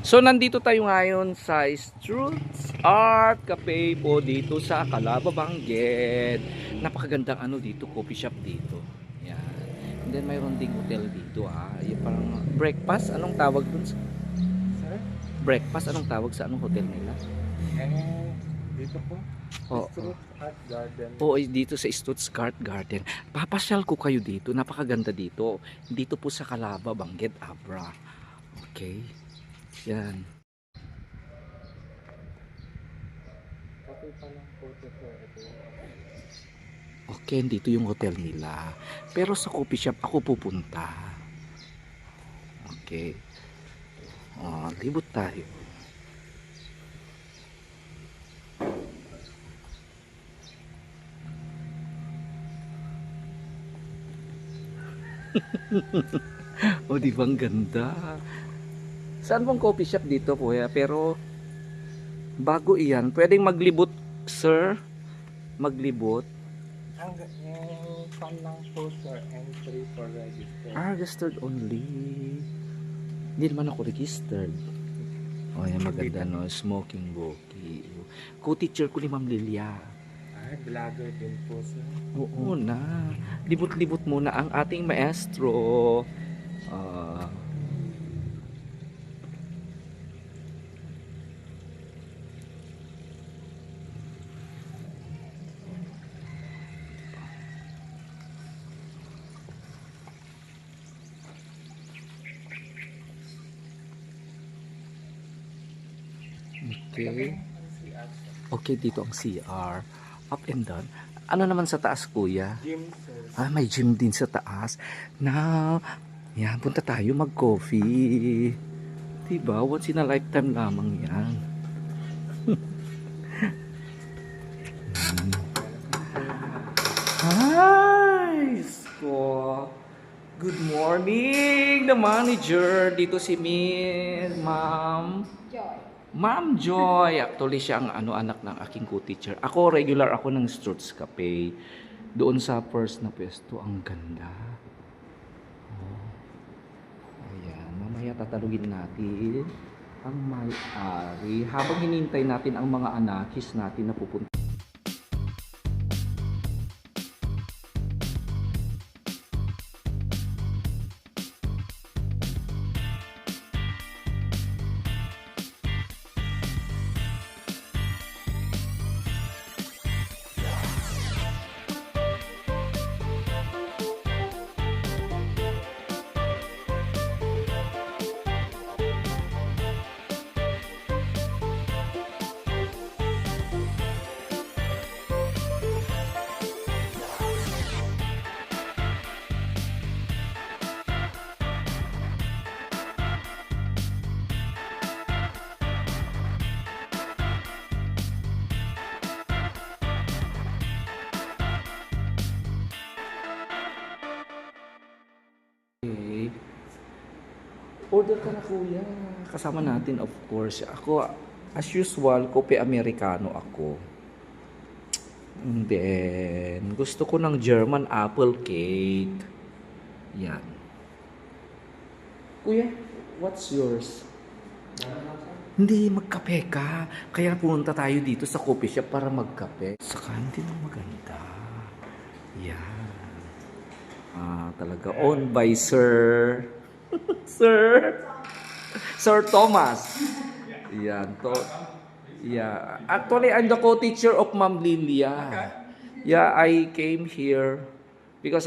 So nandito tayo ngayon sa Struts Art Cafe po dito sa Calaba, Benguet. Napakagandang ano dito, coffee shop dito. Yan. And then mayroon ding hotel dito Yung parang breakfast, anong tawag dun? Sir? Breakfast, anong tawag sa anong hotel nila? Dito po. Oo. Struts Art Garden. Oo, dito sa Stuttgart Garden. Papasyal ko kayo dito. Napakaganda dito. Dito po sa Calaba, Benguet, Abra. Okay. Yan. Kape pa lang po ito, sir. Ito yung Okay, dito yung hotel nila. Pero sa coffee shop ako pupunta. Okay. Libot tayo. Di ba ang ganda? Saan pong coffee shop dito, kuya? Pero bago iyan, pwedeng maglibot, sir? Maglibot? yung fan lang po, sir. Entry for register. Registered only. Hindi naman ako registered. Yan maganda, no? Smoking bookie. Co-teacher ko ni Ma'am Lilia. Vlogger din po, sir. Oo na. Libot-libot muna ang ating maestro. Okay. Okay, dito ang CR. Up and down. Ano naman sa taas, kuya? Gym, sir. May gym din sa taas. Now, yan, punta tayo mag-coffee. Diba? Once in a lifetime lamang yan. Hi! Sko. Good morning, the manager. Dito si Miss Ma'am Joy. Ma'am Joy. Actually siya ang anak ng aking co-teacher. Ako regular ako ng Struts Cafe. Doon sa first na pwesto, ang ganda. Ayan, mamaya tatalugin natin ang may-ari habang hinintay natin ang mga anakis natin na pupunta. Okay. Order ka na, kuya. Kasama natin, of course. Ako, as usual, kopi Americano ako. And then, gusto ko ng German apple cake. Yan. Kuya, what's yours? Hindi, magkape ka. Kaya pumunta tayo dito sa coffee shop para magkape. Sa kantin ang maganda. Yan. Talaga owned by Sir Sir Thomas. Yan to. Yeah. Actually, I'm the co-teacher of Ma'am Lilia. Yeah, I came here because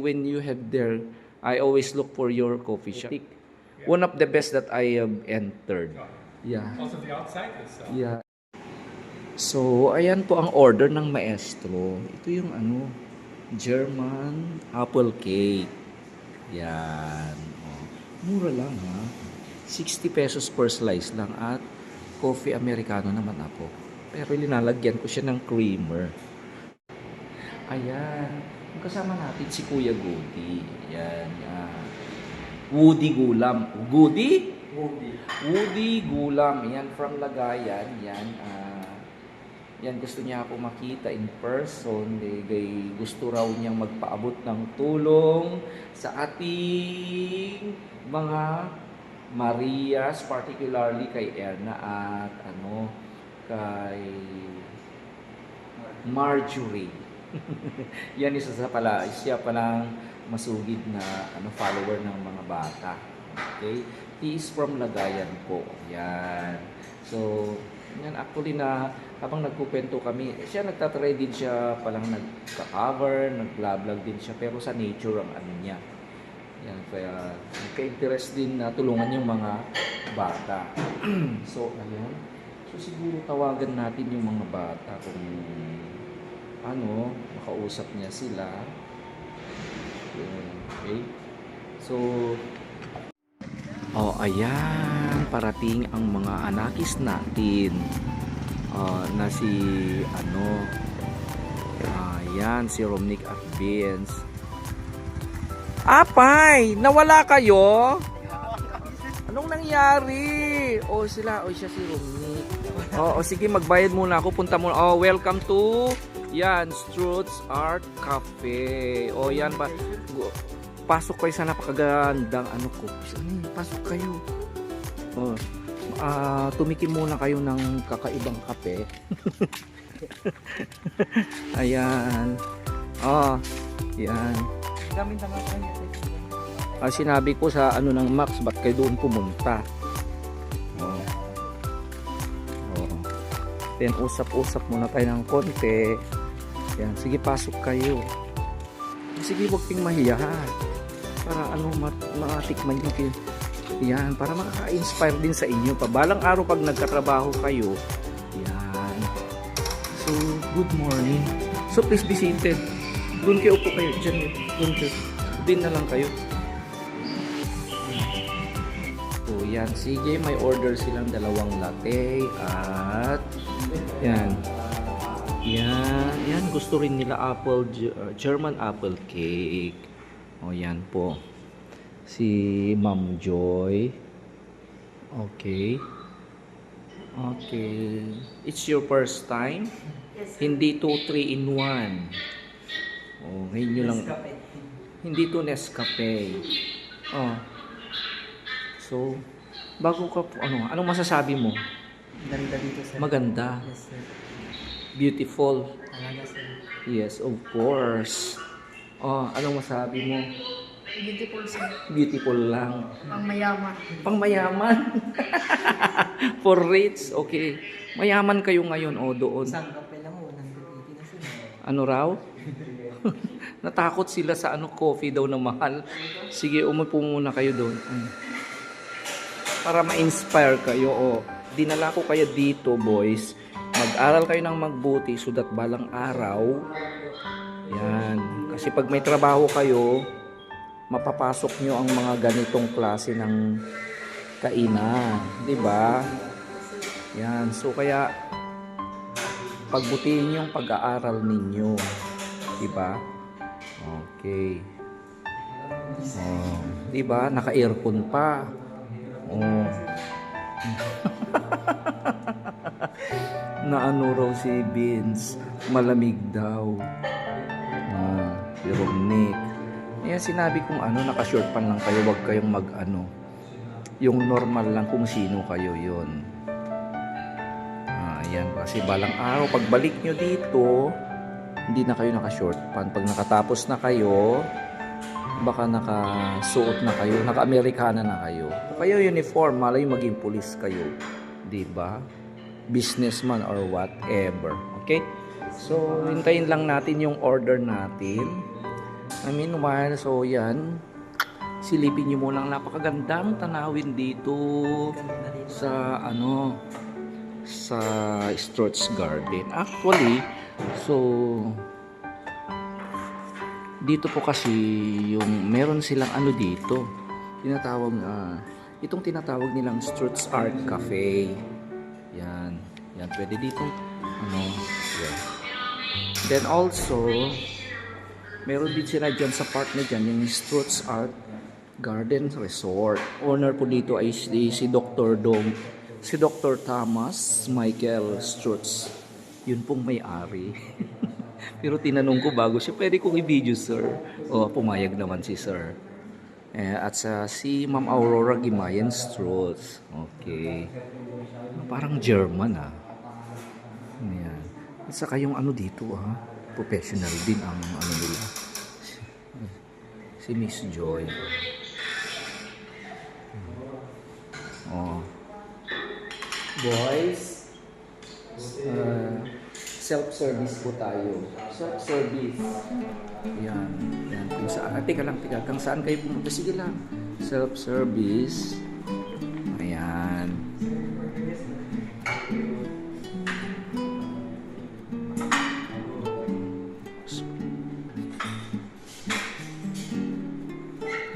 when you have there, I always look for your coffee shop. One of the best that I have entered. Yeah. Also the outside is Yeah. So, ayan po ang order ng maestro. Ito yung German apple cake. Yan. Mura lang 60 pesos per slice lang at coffee Americano naman ako. Pero linalagyan ko siya ng creamer. Ayan. Ang kasama natin si Kuya Goody. Yan. Woody Gulam. Goody? Woody Gulam. Yan from Lagayan. Yan. Yan, gusto niya ako makita in person. Gusto raw niyang magpaabot ng tulong sa ating mga Marias, particularly kay Erna at kay Marjorie. Yan isa sa pala, siya palang masugid na follower ng mga bata. Okay? He is from Lagayan po. Yan. So, yan actually na habang nagkukwento kami, siya nagtatry din siya palang nagka-cover, nag-vlog din siya pero sa nature ang niya. Yan, kaya nagka-interest din na tulungan yung mga bata. So, ayan. So, siguro tawagan natin yung mga bata kung makausap niya sila. Okay. So, ayan. Parating ang mga anakis natin. Na si, ayan, si Romnick at Vince. Apay! Nawala kayo? Anong nangyari? Siya si Romnick. Sige, magbayad muna ako. Punta muna. Welcome to Struts Art Cafe. Yan ba? Pasok kayo sa napakagandang pasok kayo. Tumikim muna kayo ng kakaibang kape. Ayan. Yan. Sinabi ko sa ng Max, ba't kayo doon pumunta? Then usap-usap muna tayo ng konti. Yan, sige pasok kayo. Sige, huwag kayong mahiya. Para matikman nyo kayo. Yan, para makaka-inspire din sa inyo. Pabalang araw pag nagkatrabaho kayo. Yan. So, good morning. So, please be seated. Doon kayo, upo kayo. Diyan, doon kayo. Din na lang kayo. Yan, sige, may order silang 2 latte at yan, gusto rin nila German apple cake. Yan po. Si Ma'am Joy. Okay. It's your first time? Yes. Hindi to 3 in 1. Ngayon nyo lang. Hindi to Nescafe. So, bago ka po, anong masasabi mo? Ganda dito, sir. Maganda. Yes, sir. Beautiful. Talaga, sir. Yes, of course. Anong masabi mo? Beautiful, sir. Beautiful lang. Pangmayaman. Pangmayaman. For rates, okay. Mayaman kayo ngayon, doon. Isang kape lang, 180 na, sir. Ano raw? Natakot sila sa coffee daw na mahal. Sige, umupo muna kayo doon. Para ma-inspire kayo. Dinala ko kayo dito, boys. Mag-aral kayo ng magbuti so that balang araw, yan. Kasi pag may trabaho kayo, mapapasok nyo ang mga ganitong klase ng kainan. Diba? Yan. So, kaya, pagbutihin yung pag-aaral ninyo. Diba? Okay. Diba? Naka-aircon pa. Na raw si Vince, malamig daw. Si Romnick. Kaya sinabi kong naka-short pan lang kayo, wag kayong yung normal lang kung sino kayo yon. Ayan, kasi balang araw, pagbalik nyo dito, hindi na kayo naka-short pan. Pag nakatapos na kayo, baka nakasuot na kayo, naka-Amerikana na kayo. Kayo uniform, malay maging pulis kayo. Diba? Businessman or whatever. Okay? So, hintayin lang natin yung order natin. So yan. Silipin nyo muna ang napakagandang tanawin dito sa sa Struts Garden. Actually, so dito po kasi yung meron silang dito. Itong tinatawag nilang Struts Art Cafe. Yan, pwede dito yan. Then also meron din sila dyan sa part na dyan yung Struts Art Garden Resort. Owner po dito ay si Dr. Thomas Michael Struts. Yun pong may-ari. Pero tinanong ko bago siya, pwede kong i-video, sir? Pumayag naman si sir. At si Ma'am Aurora Gimayan Strolls. Okay. Parang German Ayan. At saka yung ano dito professional din ang ano nila. Si Miss Joy. Boys, self-service po tayo. Self-service. Yan. Kung saan, teka lang, kung saan kayo pumunta, sige lang. Self-service. Ayan.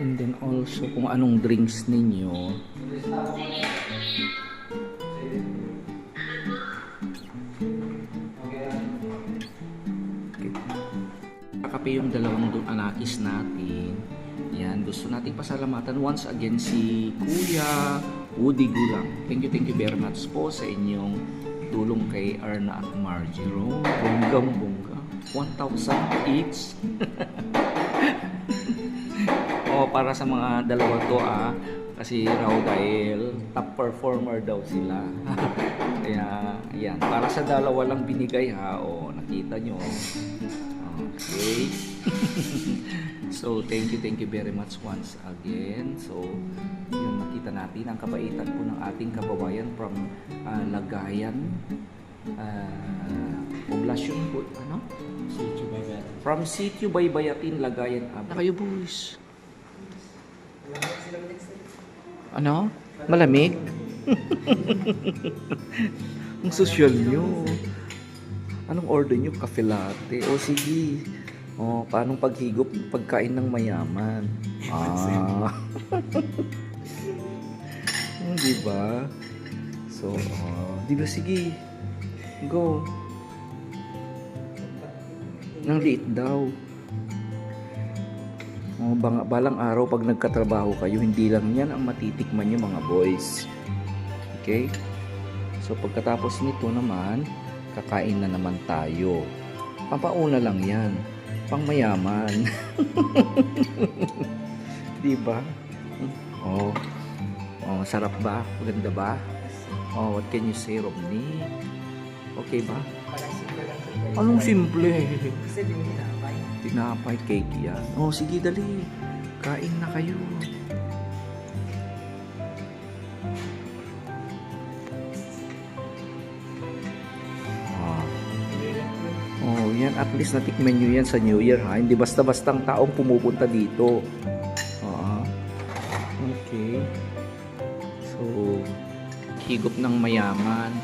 And then also, kung anong drinks ninyo. Kape yung dalawang anakis natin. Yan, gusto nating pasalamatan once again si Kuya Woody Gulang. Thank you very much po sa inyong tulong kay Arna at Marjero. Bonggang-bongga. 1,000 each. Para sa mga dalawa to kasi raw dahil top performer daw sila. Kaya, yan. Para sa dalawa lang binigay nakita nyo. Okay. So, thank you very much once again. So, yun, makita natin ang kabaitan po ng ating kababayan from Lagayan. Poblasyon po, Sitio Baybayatin. From Sitio Baybayatin, Lagayan. Kayo, boys. Ano? Malamig? Ang social nyo. Anong order nyo? Cafe latte. Sige. Paano paghigop pagkain ng mayaman? Diba? So, diba sige. Go. Nang liit daw. Balang araw pag nagkatrabaho kayo, hindi lang yan ang matitikman nyo mga boys. Okay? So pagkatapos nito naman, kakain na naman tayo. Pampauna lang yan. Pang mayaman. Diba? Sarap ba? Maganda ba? What can you say, Romney? Okay ba? Anong simple? Kasi din tinapay. Tinapay, cake yan. Sige, dali. Kain na kayo. Yan. At least natikman nyo yan sa New Year, Hindi basta-bastang taong pumupunta dito. Okay. So, higop ng mayaman.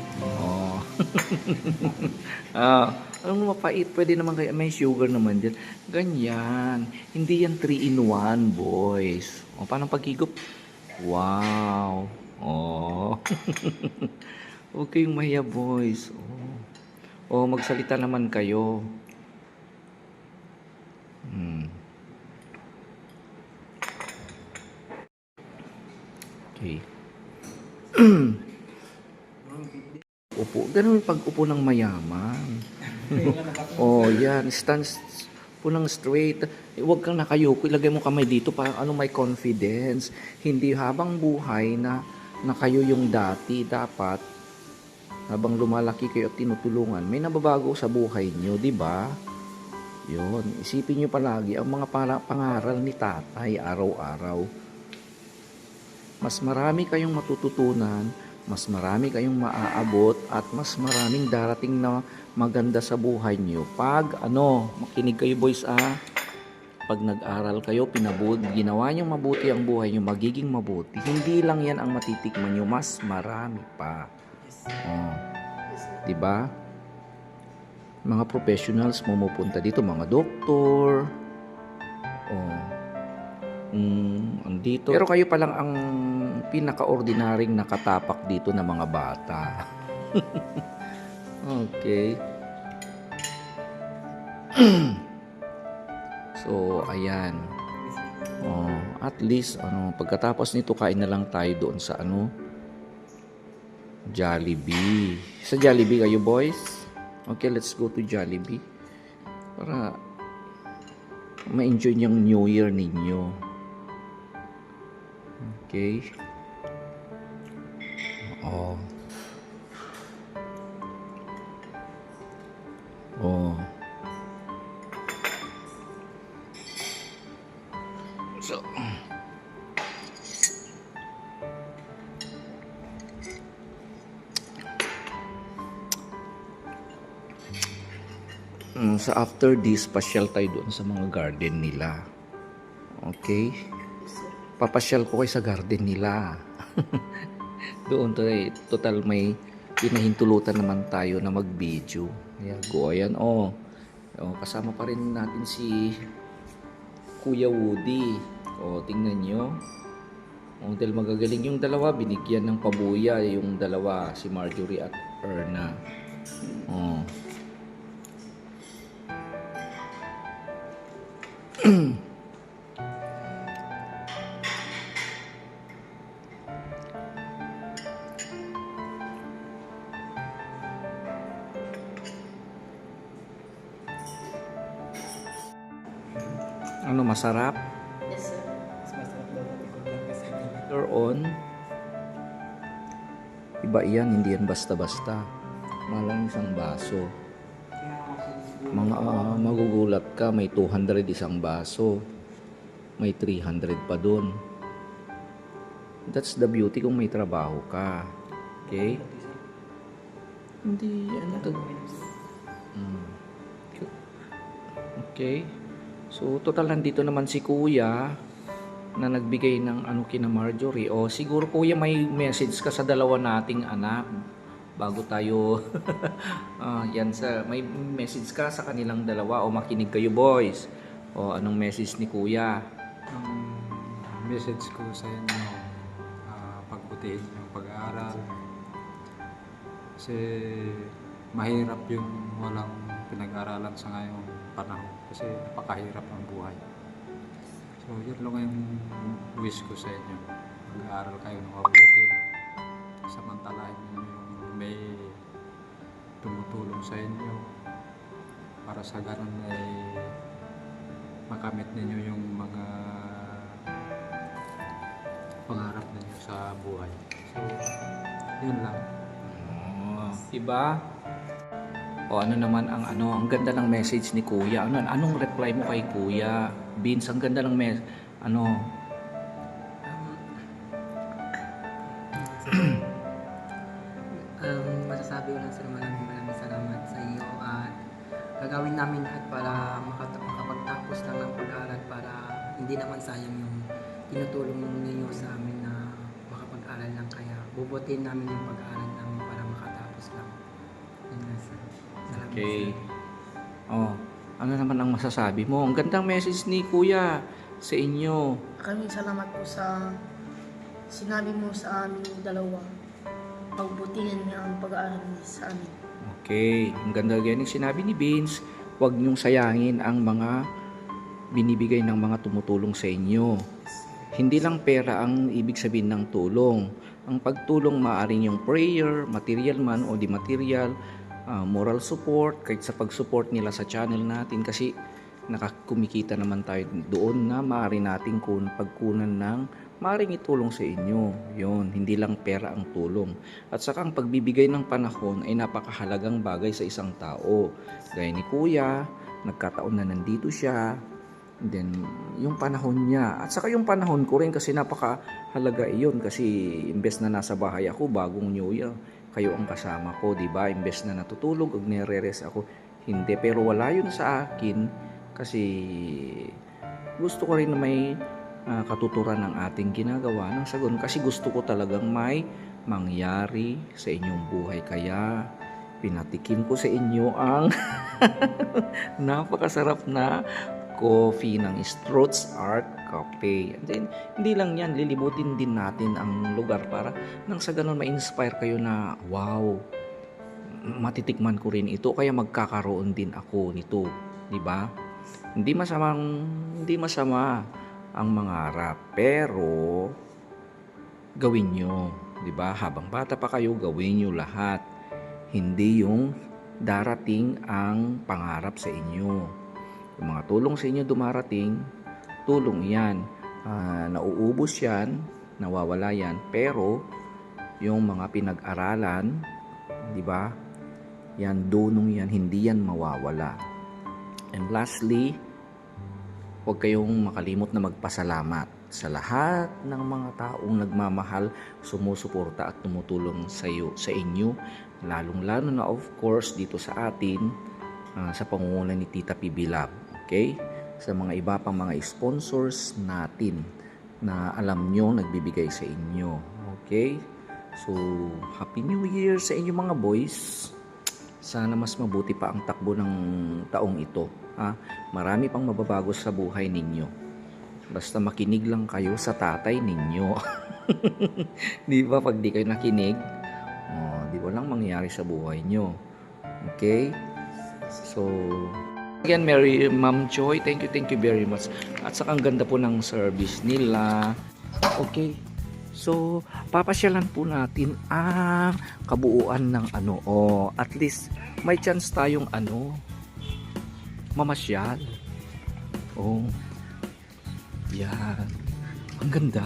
Anong mapait? Pwede naman kaya may sugar naman dyan. Ganyan. Hindi yan 3-in-1, boys. Paano paghigop? Wow. Okay yung mahiya, boys. Magsalita naman kayo. Okay. Upo. Ganun yung pag-upo ng mayaman. Yan. Stand po ng straight. Huwag kang nakayuko. Ilagay mo kamay dito para may confidence. Hindi habang buhay na kayo yung dati. Dapat habang lumalaki kayo at tinutulungan, may nababago sa buhay nyo, di ba? Yun. Isipin nyo palagi ang mga pangaral ni tatay araw-araw. Mas marami kayong matututunan, mas marami kayong maaabot, at mas maraming darating na maganda sa buhay nyo. Pag, makinig kayo boys pag nag-aral kayo, ginawa nyo mabuti ang buhay nyo, magiging mabuti. Hindi lang yan ang matitikman nyo, mas marami pa. Diba? Mga professionals pumupunta dito, mga doktor. Andito. Pero kayo pa lang ang pinaka-ordinaryong nakatapak dito na mga bata. Okay. So, ayan. At least, pagkatapos nito, kain na lang tayo doon sa Jollibee. Sa Jollibee kayo, boys? Okay, let's go to Jollibee. Para ma-enjoy yung New Year ninyo. Okay. Oh. Oh. So, sa after this, pasyal tayo doon sa mga garden nila. Okay? Papasyal ko kayo sa garden nila. Doon tayo, total may pinahintulutan naman tayo na mag-video. Ayan, go. Ayan, oh. Oh, kasama pa rin natin si Kuya Woody. Oh, tingnan nyo. Oh, dahil magagaling yung dalawa, binigyan ng pabuya yung dalawa, si Marjorie at Erna. Oh. Ano, masarap? Yes, sir. Mas masarap daw matikot lang kasi. Later on, iba yan, hindi yan basta-basta. Malang isang baso. Magugulat ka, may 200 isang baso. May 300 pa dun. That's the beauty kung may trabaho ka. Okay? Hindi, ano to? Okay? So, total nandito naman si Kuya na nagbigay ng ano kina Marjorie. O, siguro Kuya may message ka sa dalawa nating anak bago tayo yan may message ka sa kanilang dalawa o makinig kayo boys. O, anong message ni Kuya? Ang message ko sa inyo, pagbutihin yung pag-aaral. Kasi mahirap yung walang pinag-aralan sa ngayong panahon. Kasi napakahirap ang buhay. So yun lang yung wish ko sa inyo. Mag-aaral kayo ng mabuti. Samantalahin nyo yung may tumutulong sa inyo. Para sa ganun ay makamit ninyo yung mga pangarap ninyo sa buhay. So, yun lang. Oh, diba? O ano naman ang ganda ng message ni Kuya. Anong reply mo kay Kuya? Vince, ang ganda ng Masasabi ko lang sir, maraming salamat sa iyo at gagawin namin lahat para makapagtapos lang ng pag-aaral para hindi naman sayang yung tinutulong ninyo sa amin na makapag-aral lang kaya bubutin namin yung pag-aaral namin para makatapos lang. Yun nga sir. Salamat Okay. sir. Oh, ano naman ang masasabi mo? Ang gandang message ni Kuya sa inyo. Maraming salamat po sa sinabi mo sa amin dalawa. Pagbutihin niya ang pag-aaral niya sa amin. Okay, ang ganda ganyan yung sinabi ni Vince. Huwag niyong sayangin ang mga binibigay ng mga tumutulong sa inyo. Hindi lang pera ang ibig sabihin ng tulong. Ang pagtulong maaring yung prayer, material man o di material, moral support, kahit sa pag-support nila sa channel natin kasi nakakumikita naman tayo doon na maaari nating pagkunan ng maaaring itulong sa inyo. Yon, hindi lang pera ang tulong. At saka ang pagbibigay ng panahon ay napakahalagang bagay sa isang tao. Gaya ni Kuya, nagkataon na nandito siya. And then, yung panahon niya. At saka yung panahon ko rin kasi napakahalaga iyon. Kasi imbes na nasa bahay ako, bagong New Year, kayo ang kasama ko, di ba? Imbes na natutulog, nire-rest ako. Hindi, pero wala yun sa akin kasi gusto ko rin na may katuturan ng ating ginagawa ng sagon kasi gusto ko talagang may mangyari sa inyong buhay kaya pinatikim ko sa inyo ang napakasarap na coffee ng Struts Art Cafe. And then, hindi lang yan, lilibutin din natin ang lugar para nang sa ganun ma-inspire kayo na wow, matitikman ko rin ito kaya magkakaroon din ako nito, di ba? Hindi masama ang mangarap, pero gawin nyo, di ba? Habang bata pa kayo, gawin nyo lahat. Hindi yung darating ang pangarap sa inyo. Yung mga tulong sa inyo dumarating, tulong yan. Nauubos yan, nawawala yan. Pero, yung mga pinag-aralan, di ba? Yan, dunong yan, hindi yan mawawala. And lastly, huwag kayong makalimot na magpasalamat sa lahat ng mga taong nagmamahal, sumusuporta at tumutulong sa inyo, lalong-lalo na of course dito sa atin, sa pangunguna ni Tita PB Lab. Okay? Sa mga iba pang mga sponsors natin na alam nyo nagbibigay sa inyo. Okay? So, Happy New Year sa inyo mga boys. Sana mas mabuti pa ang takbo ng taong ito. Marami pang mababago sa buhay ninyo. Basta makinig lang kayo sa tatay ninyo. Di ba? Pag di kayo nakinig, di ba lang mangyayari sa buhay nyo. Okay? So, again, Ma'am Joy, thank you very much. At saka ang ganda po ng service nila. Okay. So, papasyalan po natin ang kabuuan ng at least may chance tayong mamasyal. Yan. Ang ganda.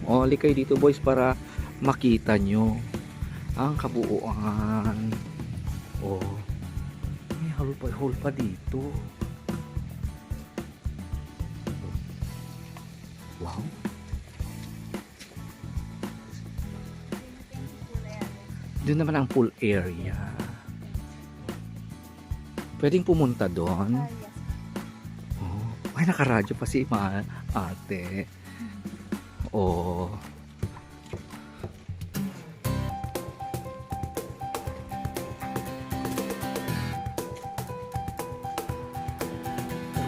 Halika kayo dito boys para makita nyo ang kabuuan. May hall pa dito. Wow. Doon naman ang pool area. Pwedeng pumunta doon. Ay, nakaradyo pa si ate.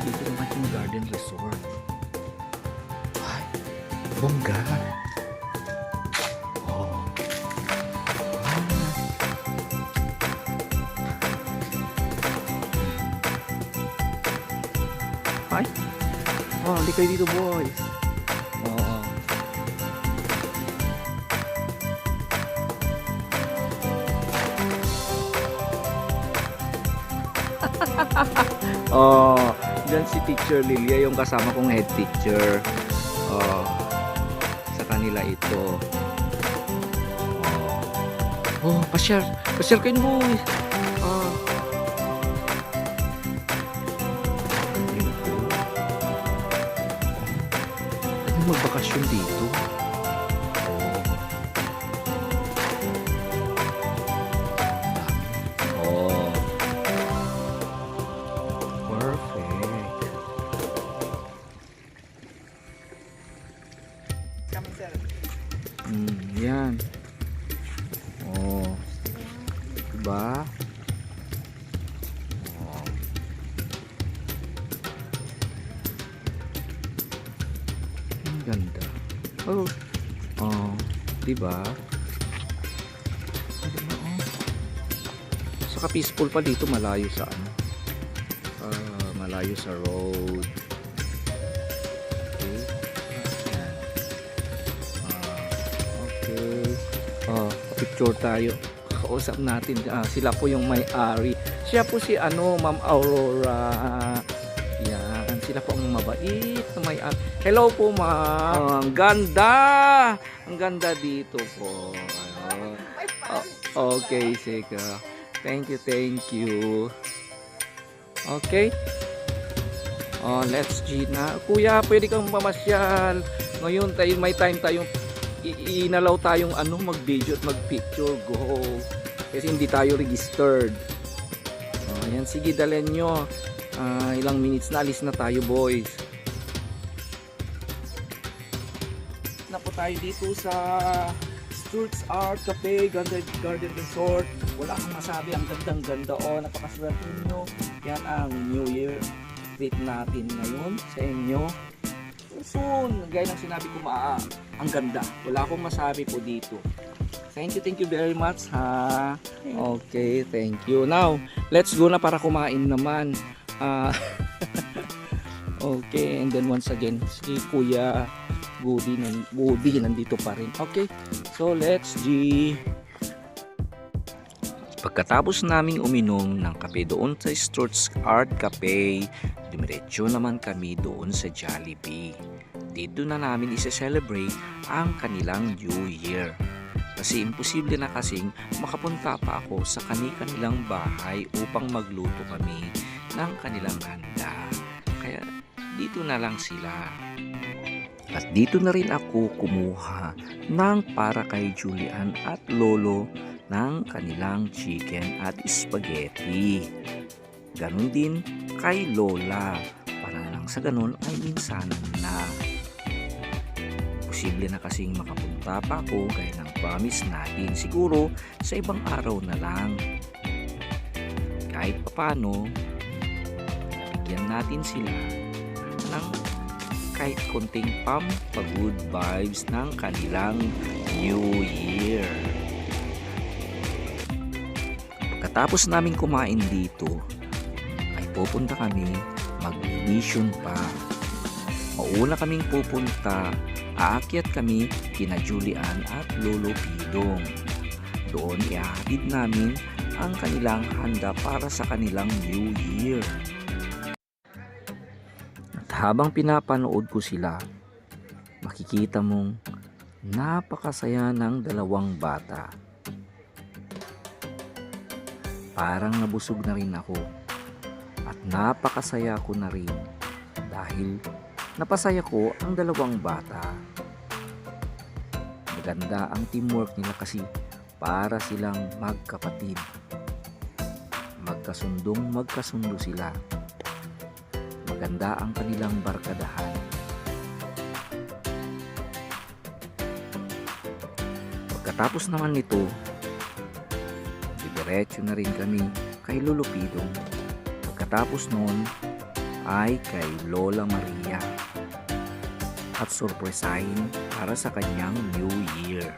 Dito naman yung garden resort. Ay, bongga. Ay, hindi kayo dito boys. Diyan si Teacher Lilia, yung kasama kong head teacher. Sa kanila ito. Pa-share kayo boys. Magbakasyon dito. Perfect. Yan. Diba? Ganda. Diba? Saka peaceful pa dito, malayo sa malayo sa road. Okay. Picture tayo. Kausap natin. Sila po yung may-ari. Siya po si Ma'am Aurora. Yan. Sila po ang mabait na may-ari. Hello po, ma'am. Ang ganda! Ang ganda dito po. Okay, sige. Thank you. Okay. Let's G na. Kuya, pwede kang mamasyal. Ngayon, may time tayong inalaw tayong mag-video at mag-picture. Go. Kasi hindi tayo registered. Ayan, sige, dalhin nyo. Ilang minutes na, alis na tayo, boys. Na po tayo dito sa Stuart's Art Cafe, Garden Resort. Wala akong masabi, ang gandang-ganda. Napakaswerte nyo. Yan ang New Year treat natin ngayon sa inyo. Soon, gaya ng sinabi ko, ang ganda. Wala akong masabi po dito. Thank you very much, ha. Okay, thank you. Now, let's go na para kumain naman. Okay, and then once again, si Kuya Woody nandito pa rin. Okay, so let's G. Pagkatapos naming uminom ng kape doon sa Stuart's Art Cafe, dumiretso naman kami doon sa Jollibee. Dito na namin isa-celebrate ang kanilang New Year. Kasi imposible na kasing makapunta pa ako sa kanilang bahay upang magluto kami ng kanilang handa. Kaya dito na lang sila. At dito na rin ako kumuha ng para kay Julian at Lolo ng kanilang chicken at spaghetti. Ganon din kay Lola para lang sa ganon ay minsanan na. Posible na kasing makapunta pa ako gaya ng promise natin, siguro sa ibang araw na lang. Kahit papano, bigyan natin sila ng kahit konting pampagod vibes ng kanilang New Year. Pagkatapos namin kumain dito, ay pupunta kami mag-mission pa. Mauna kaming pupunta, aakyat kami kina Julian at Lolo Pidong. Doon ihahatid namin ang kanilang handa para sa kanilang New Year. At habang pinapanood ko sila, makikita mong napakasaya ng dalawang bata. Parang nabusog na rin ako at napakasaya ko na rin dahil napasaya ko ang dalawang bata. Maganda ang teamwork nila kasi para silang magkapatid. Magkasundo sila. Maganda ang kanilang barkadahan. Pagkatapos naman nito, diretso na rin kami kay Lolo Pidong. Pagkatapos noon ay kay Lola Maria at surpresahin para sa kanyang New Year.